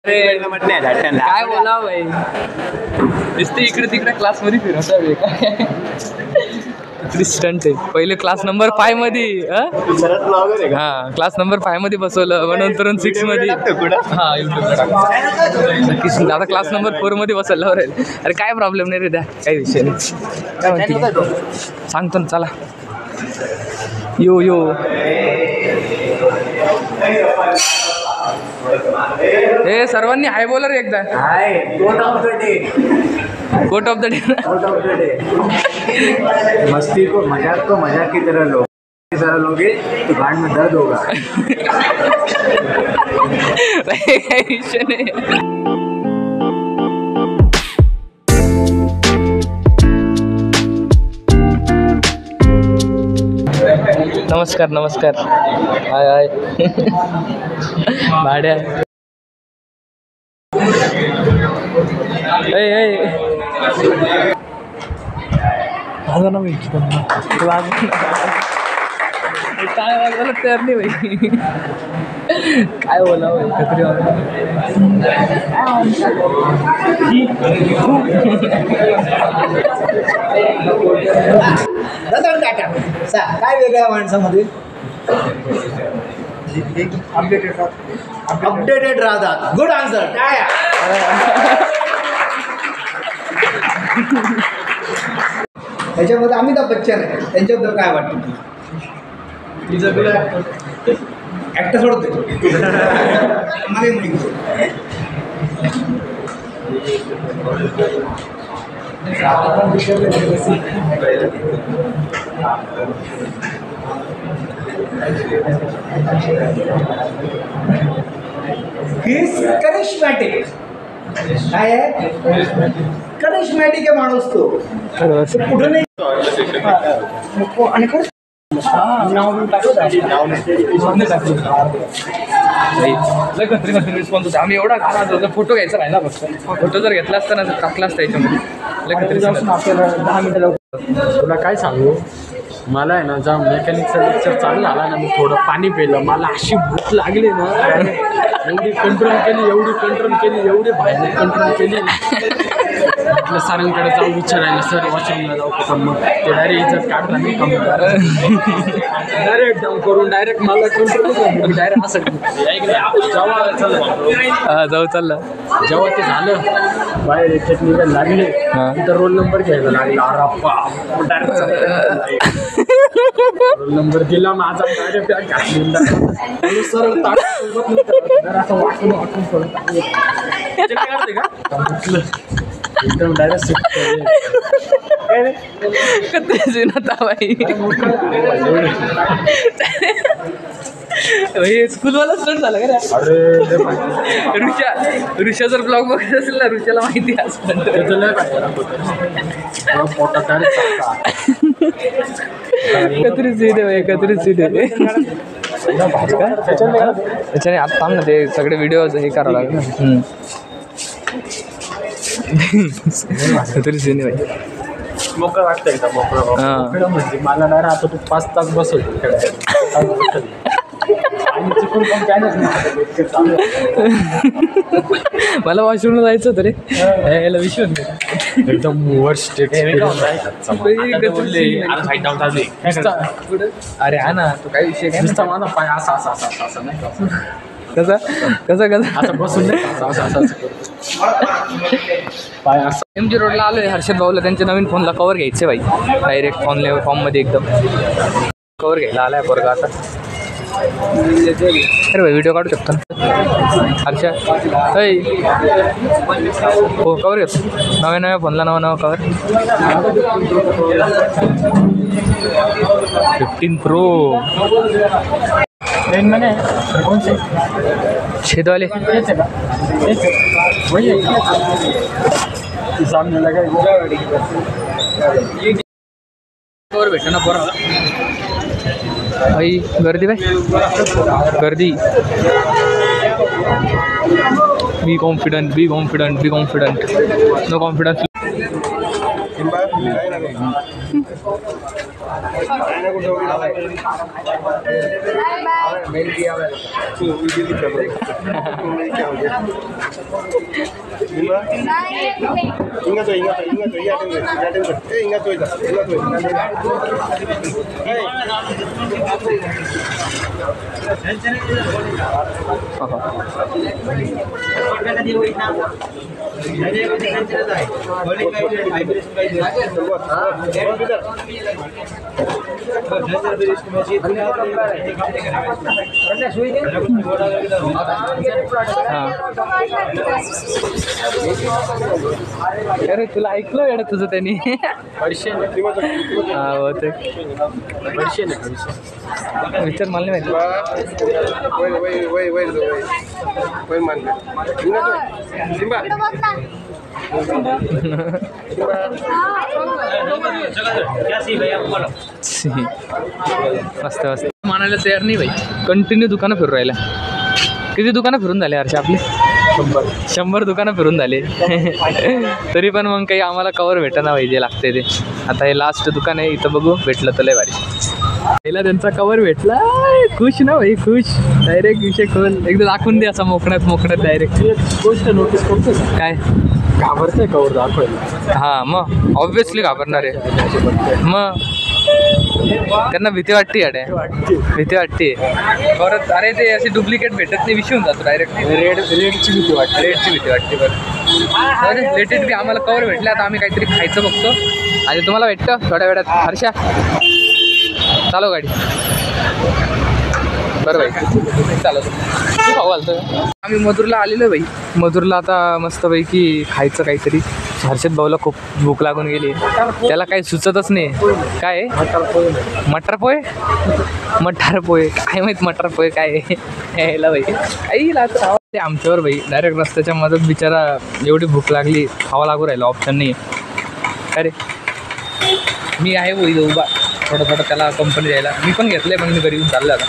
काय बोला भाई नुसते इकडे तिकडे क्लास मध्ये फिरवता काय स्टंट आहे. पहिले क्लास नंबर 5 मध्ये हा क्लास नंबर 5 मध्ये बसवलं मग नंतर 6 मध्ये हा आता क्लास नंबर 4 मध्ये बसवलं. अरे काय प्रॉब्लेम नाही रे द्या काही विषय नाही. काय म्हणते सांगतो ना चला यो यो हे सर्वांनी हाय बोला रे एकदा. हाय कोट ऑफ द डे मस्ती को मजाक की तरह लोगे तो गांड में दर्द होगा. काही विषय नाही. नमस्कार नमस्कार. हाय हाय भाड्या माझा ना भाई काय वाजवायला तयार नाही भाई. काय बोला भाई काय वेगळ्या माणसामध्ये अपडेटेड राहतात. Good answer. काय त्याच्यामध्ये अमिताभ बच्चन आहे त्यांच्याबद्दल काय वाटतं? ऍक्टर सोडतो मला माहिती. करिश्मॅटिक काय आहे? करिश्मॅटिक आहे माणूस तो कुठं नाही. आणि रिस्पॉन्स होता. आम्ही एवढा घाला फोटो घ्यायचा राहिला फक्त. फोटो जर घेतला असता ना टाकला असता याच्यामध्ये आपल्याला 10 मिनिटं. तुला काय सांगू मला आहे ना जेव्हा मेकॅनिकचा लेक्चर चालू झाला ना मी थोडं पाणी पिलं. मला अशी भूक लागली ना एवढी कंट्रोल केली एवढी बाहेर कंट्रोल केली. आपल्या सरांकडे जाऊ विचारायला सर वॉशरूमला जाऊ पण मग ते डायरेक्ट इज्जत काढला नाही डायरेक्ट जाऊन करून डायरेक्ट मला कंट्रोल डायरेक्ट असं जाऊ चालला. जेव्हा ते झालं बाहेर टेक्निकल लागले तर रोल नंबर घ्यायला लागला. रोल नंबर दिला माझा डायरेक्ट बॅग घालून सर असं वाटून एकदम डायरेक्ट स्कूलवाला स्टंट झाला का रे? ऋषा जर ब्लॉग बघत असेल ना ऋषाला माहिती आहे एकत्रित सीट आहे एकत्रित सीट आहे त्याच्याने आता थांब ना ते सगळे व्हिडिओ हे करावं लागेल. एकत्रित सीट आहे भाई. मोकळं वाटतं एकदा मोकळं म्हणजे मला नाही आता तू 5 तास बसव मला वॉशरूमला जायचं होतं रे याला विश्वास एकदम वर्स्ट. अरे हा ना तू काही विषय काय माझा पाय असा असा असा असा नाही कसं कसं कसं असं बसून नाही पाय असं. MG रोडला आलोय हर्षद भाऊला त्यांच्या नवीन फोनला कवर घ्यायचे भाई. डायरेक्ट फॉर्ममध्ये एकदम कवर घ्यायला आलाय पोरगा आता. अरे भाई व्हिडिओ काढू शकतो ना हर्षा हो कवर घेतो. नव्या फोनला नवा कवर 15 Pro मैंने कौन से छेद वाले वही है सामने लगा कवर भेटो ना पोरा भाई. गर्दी भाई गर्दी. बी कॉन्फिडंट नो कॉन्फिडन्स. अरे तुला ऐकलं येडं तुझं त्यांनी हा होते विचार मला नाही मस्त मस्त मानायला तयार नाही भाई कंटिन्यू दुकानं फिरून राहिला किती दुकानं फिरून झाले हर्षा आपली 100 दुकानं फिरून झाले तरी पण मग काही आम्हाला कवर भेटना भाई जे लागते ते आता हे लास्ट दुकान आहे इथं बघू भेटलं तर लय भारी पहिला त्यांचा कवर भेटला खुश ना भाई खुश डायरेक्ट विषय खोल एकदा दाखवून दे असा मोकळ्यात डायरेक्ट गोष्ट नोटीस करतो काय घाबरतंय कवर दाखवायला हा मग ऑब्विसली घाबरणार आहे मग त्यांना भीती वाटते अडे भीती वाटते परत अरे ते असे डुप्लिकेट भेटत नाही विषय होऊन जातो डायरेक्ट रेडची भीती वाटते रेटची भीती वाटते बरं अरे रिलेटेड बी आम्हाला कवर भेटले आता आम्ही काहीतरी खायचं बघतो आणि तुम्हाला भेटतं थोड्या वेळात हर्षा चालव गाडी बरं भाई चालवतो तू खाऊ घालतो आम्ही मधुरला आलेलो भाई मधुरला आता मस्तपैकी खायचं काहीतरी हर्षद भाऊला खूप भूक लागून गेली त्याला काही सुचतच नाही काय मटार पोहे काय माहीत मटार पोहे काय यायला भाई काही लागतं ते आमच्यावर भाई डायरेक्ट रस्त्याच्या मदत बिचारा एवढी भूक लागली खावा लागू राहिला ऑप्शन नाही अरे मी आहे भाई उभा थोडं त्याला कंपनी द्यायला मी पण घेतलं पण मी घरी येऊन चाललं आता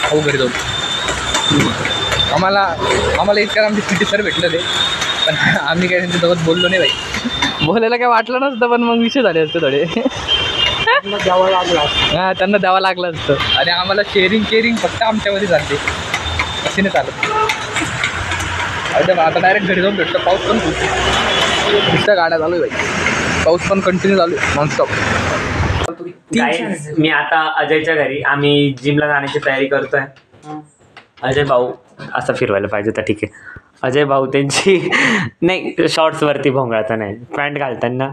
खाऊ घरी जाऊ आम्हाला इतक्यात आमचे सिटी सर भेटलं ते पण आम्ही काय त्यांच्यासोबत बोललो नाही भाई बोलायला काय वाटलं नसतं पण मग विषय झाले असते थोडे द्यावा लागला हां त्यांना द्यावं लागलं असतं आणि आम्हाला केअरिंग फक्त आमच्यामध्ये चालते अशी नाही चालत आता डायरेक्ट घरी जाऊन भेटतो पाऊस पण खूप नुसत्या गाड्या चालू आहे भाई पाऊस पण कंटिन्यू चालू आहे नॉनस्टॉप मी आता अजयच्या घरी आम्ही जिमला जाण्याची तयारी करतोय अजय भाऊ असं फिरवायला पाहिजे तर ठीक आहे अजय भाऊ त्यांची नाही शॉर्ट्सवरती भोंगळाचा नाही पॅन्ट घालताना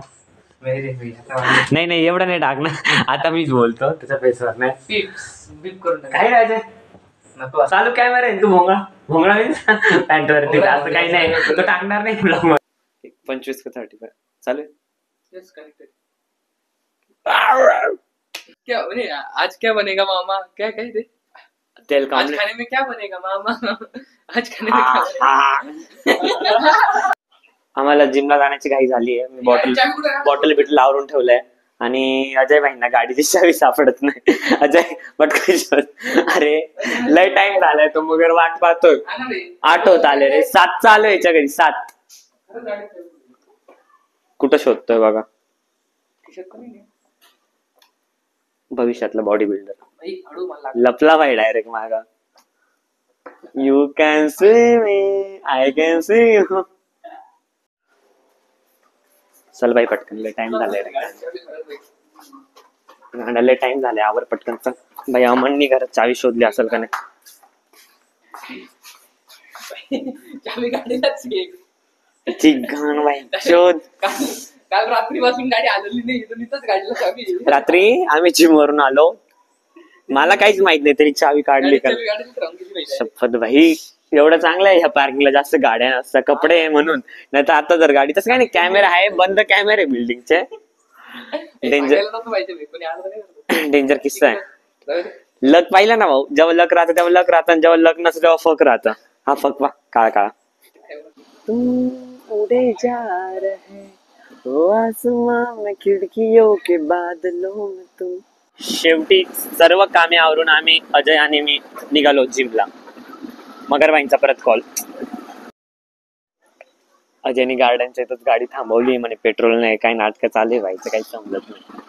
नाही एवढं नाही टाकणं आता मीच बोलतो त्याच्या फेसवर नाही काय अजय चालू कॅमेरा आहे तू भोंगळा मीन्स पॅन्टवरती असं काही नाही तो टाकणार नाही ब्लॉग 25 का 35 चालू क्या बने आज क्या बनेगा मामा क्या कहते तेल आज खाने में क्या बनेगा मामा आज खाने में क्या आम्हाला जिमला जाण्याची घाई झाली आहे मी बॉटल बिटल आवरून ठेवलंय आणि अजय भाईंना गाडीची चावी सापडत नाही अजय पटकन अरे लय टाइम झालाय तो मग वाट पाहतोय 8 होत आले रे 7 चालू याच्या घरी 7 कुठं शोधतोय बघा भविष्यातला बॉडी बिल्डर लपला भाई डायरेक्ट मागा you can see me I can see you चल बाई पटकन लय टाइम झालाय लय टाइम झालाय आवर पटकन भाई अमननी घरात चावी शोधली असेल का नाही चावी गाडीलाच घाण भाई शोध काल रात्रीपासून गाडी आलेली नाही इथंच गाडीला चावी रात्री आम्ही जिम वरून आलो मला काहीच माहित नाही तरी चावी काढली का शपथ भाई एवढं चांगलं आहे ह्या पार्किंगला जास्त गाड्या नसतात कपडे आहे म्हणून नाही तर आता जर गाडी तसं काय नाही कॅमेरा आहे बंद कॅमेरे बिल्डिंगचे डेंजर किस्सा आहे लक पाहिला ना भाऊ जेव्हा लक राहतं तेव्हा लक राहतं आणि जेव्हा लक नसतं तेव्हा फक राहतं हा फक पा काळा उडे जा रहे हो आसमां में खिडकियों के बादलों में तुम शेवटी सर्व कामे आवरून आम्ही अजय आणि मी निघालो जिमला मगरबाईंचा परत कॉल अजयनी गार्डनच्या इथंच गाडी थांबवली म्हणे पेट्रोल नाही काही नाटकं चालले व्हायचं काही समजत नाही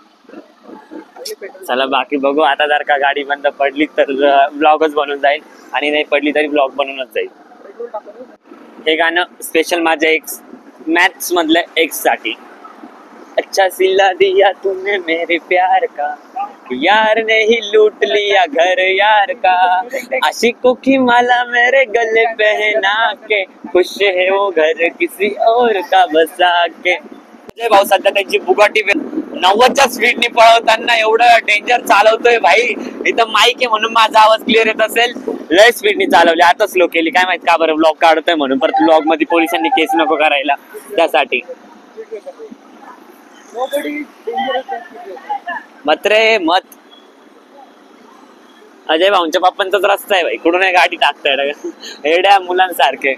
चला बाकी बघू आता. जर का गाडी बंद पडली तर ब्लॉगच बनून जाईल, आणि नाही पडली तरी ब्लॉग बनूनच जाईल. हे गाणं स्पेशल माझ्या एक्स, मॅथ्स मधल्या एक्स साठी. अच्छा सिला दिया तूने मेरे प्यार का, यार ने ही लूट लिया घर यार का, आशिकों की माला मेरे गले पहना के, खुश है वो घर किसी और का बसा के. अजय भाऊ सध्या त्यांची बुगाटी 90च्या स्पीडने पळवताना एवढं डेंजर चालवतोय भाई. इथं माईक आहे म्हणून माझा आवाज क्लिअर येत असेल. लय स्पीडने चालवली, आता स्लो केली काय माहित का बरं. ब्लॉग काढतोय म्हणून, परत ब्लॉग मध्ये पोलिसांनी केस नको करायला त्यासाठी. मत रे मत. अजय भाऊंच्या पप्पांचाच रस्ता आहे भाई, कुठून गाडी टाकताय एवढ्या मुलांसारखे.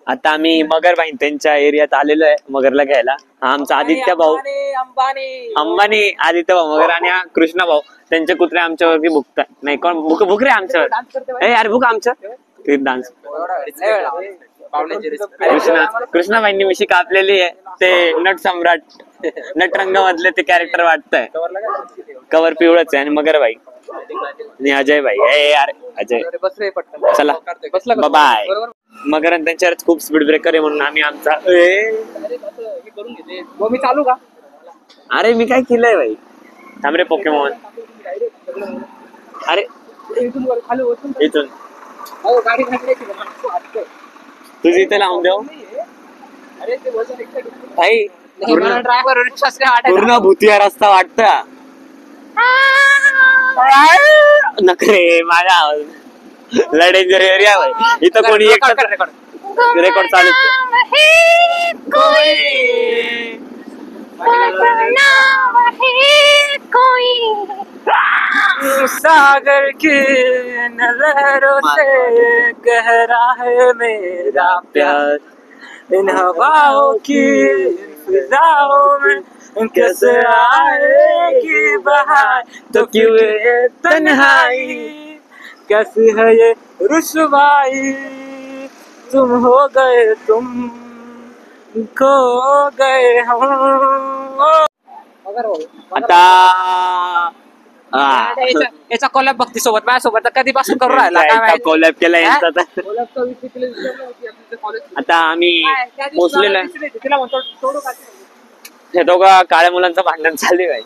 आता आम्ही मगर भाई त्यांच्या एरियात आलेलो आहे मगरला घ्यायला. हा आमचा आदित्य भाऊ अंबानी, आदित्य भाऊ मगर, आणि हा कृष्णा भाऊ. त्यांचे कुत्रे आमच्यावरती भुकतात. नाही कोण भुक रे आमच्यावर. यार भुक आमच्या डान्स. कृष्णा भाईंनी मिशी कापलेली आहे. ते नट सम्राट, नटरंग मधले ते कॅरेक्टर वाटतंय. कवर पिवळच आहे. आणि मगर भाई आणि अजय भाई. यार अजय चला बाय. मगर त्यांच्यावर खूप स्पीड ब्रेकर आहे म्हणून आम्ही आमचा मी चालू का. अरे मी काय केलंय भाई. थांब रे पोकेमॉन. अरे इथून तुझी इथे लावून देऊ भाई. पूर्ण भूतिया रस्ता वाटता. नखरे माझा आवाज लय डेंजर एरिया भाई. इथं कोणी एक रेकॉर्ड चालू. सागर की नजरों से गहरा है मेरा प्यार, इन हवाओं की फिजाओं में कैसे आएगी बहार, तो क्यों ये तन्हाई, कैसी है ये रुसवाई, तुम हो गए तुम खो गए हम. आता याचा कोलॅब भक्ती सोबत माझ्यासोबत कधीपासून करून राहिला. कोलॅब केला यांचा. आता आम्ही पोचलेलो आहे. हे दोघं काळ्या मुलांचं भांडण चालू आहे.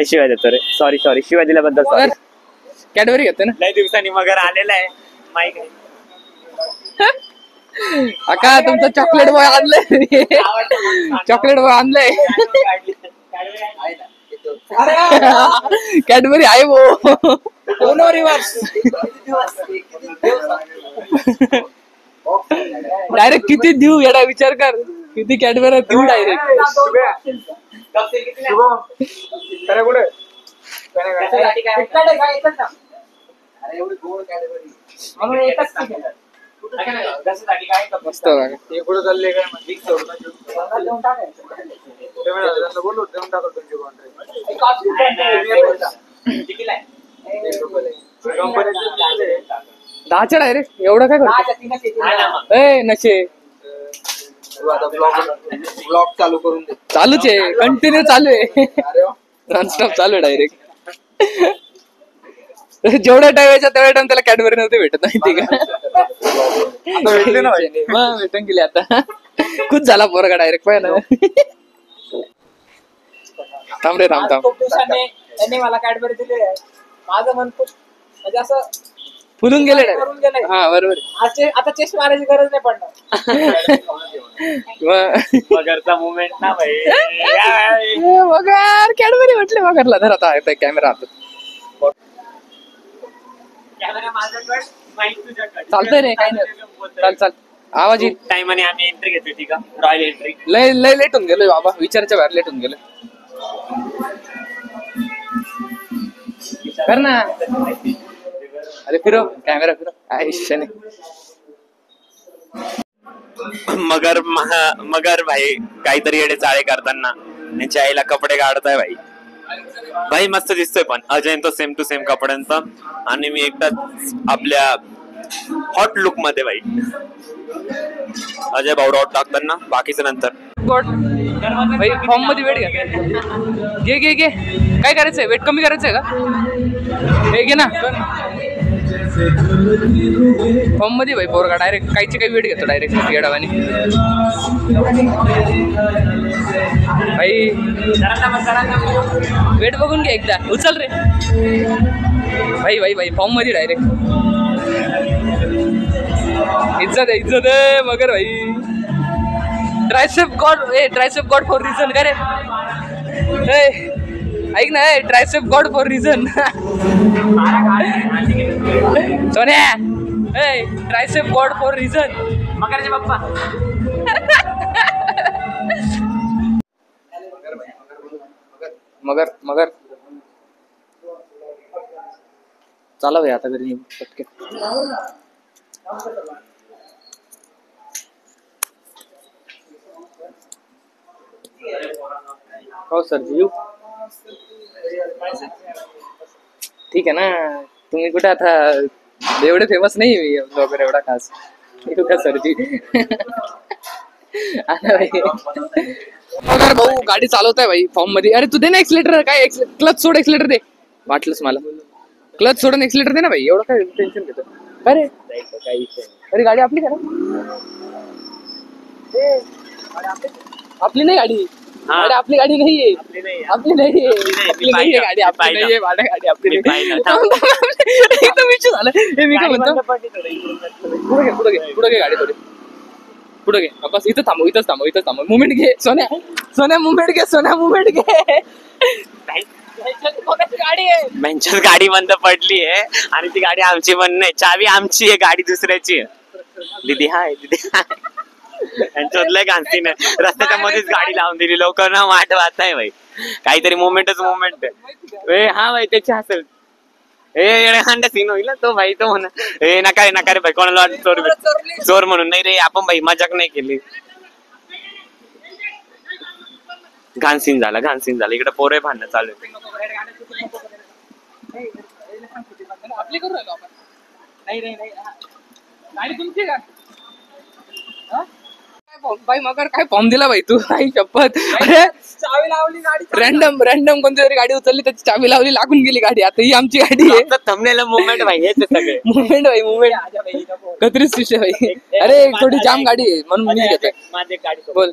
शिवाय देतो रे. सॉरी शिवाय दिल्याबद्दल सॉरी. कॅडबरी घेते ना. लय दिवसांनी मगर आलेला आहे. माईक अका तुमचं चॉकलेट बॉय आणलंय. चॉकलेट बॉय आणलंय. कॅडबरी आहे वो. डायरेक्ट किती देऊ येडा विचार कर. किती कॅडबरी देऊ डायरेक्ट. मस्त दहाच्या डायरेक्ट एवढं काय करतो. नशे ब्लॉग चालू करून दे. चालूच आहे. कंटिन्यू चालू आहे. नॉनस्टॉप चालू आहे डायरेक्ट. जेवढा टाइम यायचा तेवढा टाइम त्याला कॅडबरी नव्हते भेटत माहिती का. भेटून गेले आता. खूप झाला पोरगा डायरेक्ट पाय ना. थांब रे थांब. खूप दिवसांनी त्यांनी मला कॅडबरी दिली आहे. माझं मन खूप म्हणजे असं फुलून गेले. करून गेलंय. हा बरोबर. आता चेस्ट मारायची गरज नाही पडणार. मगरचा मुवमेंट ना भाई. वगर कॅडबरी म्हटले वगरला. धर आता कॅमेरा हातात. चालतंय रे काय नाही. चाल आवाज येईल. टाइमाने आम्ही एंट्री घेतोय. ठीक आहे. Royal entry. लय लेट होऊन गेलोय बाबा. विचाराच्या बाहेर लेट होऊन गेलो. कर ना. अरे फिरो कॅमेरा फिरो. आयुष्य नाही. मगर भाई काहीतरी येडे चाळे करताना त्यांच्या आईला कपडे काढताय भाई. भाई मस्त दिसतोय पण अजय तो सेम टू सेम कपड्यांचा. आणि मी एकटाच आपल्या हॉट लुक मध्ये भाई. अजय भाऊ रॉड टाकतात ना, बाकीचं नंतर. गॉड भाई फॉर्म मध्ये वेट घ्या. घे काय करायचंय, वेट कमी करायचंय का? हे घे ना फॉर्म मध्ये भाई. पोरगा डायरेक्ट काहीची काही वेट घेतो डायरेक्ट येडावानी भाई. वेट बघून घे एकदा, उचल रे भाई. फॉर्म मध्ये डायरेक्ट. इज्जत आहे मगर भाई. Tricep God for reason. का रे ऐक ना, ट्रायसेप गॉड फॉर रिझन. सोन्या ट्रायसेप गॉड फॉर रिझन. मगरचे बाप्पा. मगर चालव आहे आता घरी पटकन. हो सर येऊ. ठीक आहे ना, तुम्ही कुठे आता एवढे फेमस नाही मी ब्लॉगर एवढा खास. येऊ का सरजी? मगर भाऊ गाडी चालवताय भाई फॉर्म मध्ये. अरे तू दे ना एक्सिलेटर. काय क्लच सोड, एक्सिलेटर दे. वाटलंच मला. क्लच सोडून एक्सिलेटर दे ना भाई. एवढं काय टेन्शन घेतो? अरे अरे गाडी आपली का ना? आपली नाही गाडी. अरे आपली गाडी नाहीये. आपली नाहीये गाडी. आपली नाहीये भाड्या गाडी. आपली एकदम इश्यू झालं. हे मी काय म्हणतो, पुढे घे गाडी थोडी. पुढे घे बस. इथंच थांबव. मुवमेंट घे सोन्या मुवमेंट घे. गाडी आहे बेंचर गाडी बंद पडली आहे आणि ती गाडी आमची पण नाही. चावी आमची आहे, गाडी दुसऱ्याची आहे. दीदी हाय. त्यांच्यातलं घाणसीन आहे. रस्त्याच्या मध्येच गाडी लावून दिली. लोकांना वाट वाचताय भाई. काहीतरी मोमेंट आहे. हा भाई त्याची असेल. सीन होईल तो भाई. तो म्हणा नका रे भाई, कोणाला वाटत चोर म्हणून. नाही रे, आपण भाई मजाक नाही केली. घाणसीन झाला. इकडे पोरे भांडणं चालू आहे. आपली करू राहिलो आपण. नाही गाडी तुमची का भाई? मगर काय फॉर्म दिला भाई तू? नाही शपथ. चावी लावली गाडी. रॅन्डम कोणती तरी गाडी उचलली, त्याची चावी लावली, लागून गेली गाडी. आता ही आमची गाडी आहे. थंबनेल मुवमेंट भाई. हे सगळे मुवमेंट कत्रीच विषय भाई. अरे थोडी जाम गाडी आहे म्हणून मी घेतोय. माझी गाडी बोल.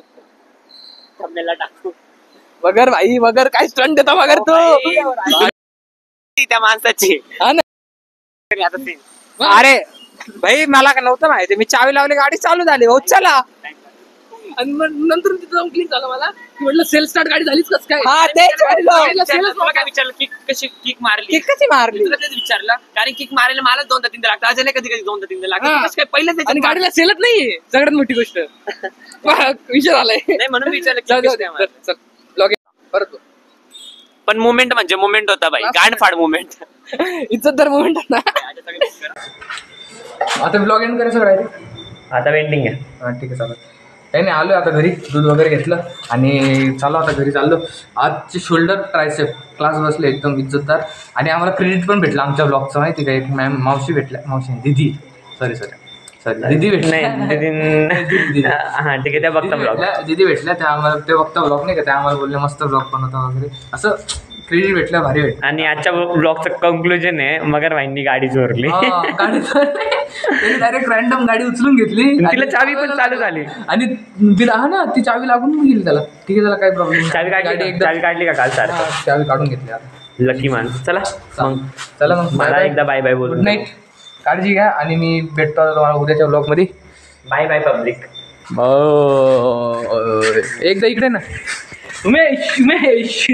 थंबनेलला टाकू. मगर काय स्टंट देतो मगर तो त्या माणसाची. अरे भाई मला का नव्हतं माहिती. मी चावी लावली, गाडी चालू झाली. हो चला. आणि मग नंतर तिथं जाऊन क्लिक झालं मला की म्हटलं सेल्फ स्टार्ट गाडी झालीच कसं काय? हा तेच काय विचारलं, कशी किक मारली? कशी मारली तुला तेच विचारलं, कारण किक मारायला मला 2-3 लागतं. अजय कधी 2-3 लागतं. काय पहिलेच आणि गाडीला सेलच नाहीये, सगळ्यात मोठी गोष्ट. विषय झालाय. नाही म्हणून विचारलं. परत पण मुवमेंट म्हणजे मुवमेंट होता भाई. गांडफाड मुवमेंट. इज्जतदार मुवमेंट ना. आता ब्लॉग एंड करायचं काय? आता वेंडिंग आहे. हा ठीक आहे चालत. काही नाही, आलो आता घरी, दूध वगैरे घेतलं आणि चाललो आता घरी चाललो. आजचे शोल्डर ट्रायसेप क्लास बसले एकदम इज्जतदार. आणि आम्हाला क्रेडिट पण भेटलं आमच्या ब्लॉगचं, माहिती का? एक मॅम मावशी भेटल्या. दिदी दिदी भेटल्या. हा ठीक आहे, त्या बघता ब्लॉग. दिदी भेटल्या, त्या आम्हाला ते बघता ब्लॉग नाही का, त्या आम्हाला बोलले मस्त ब्लॉग बनवता वगैरे, असं क्रेडिट भेटलं, भारी भेटलं. आणि आजच्या ब्लॉगचं कंक्लुजन आहे, मगर भाईंनी गाडी चोरली. गाडी डायरेक्ट रॅन्डम गाडी उचलून घेतली. तिला चावी पण चालू झाली आणि तिला हा ना ती चावी लागून गेली त्याला. ठीक आहे, त्याला काही प्रॉब्लेम. चावी काढली का काल सारखं? चावी काढून घेतली. लकी माणूस. चला मग मला एकदा बाय बाय बोल. गुड नाईट, काळजी घ्या आणि मी भेटतो तुम्हाला उद्याच्या ब्लॉगमध्ये. Bye bye public. एकदा इकडे ना उमेश.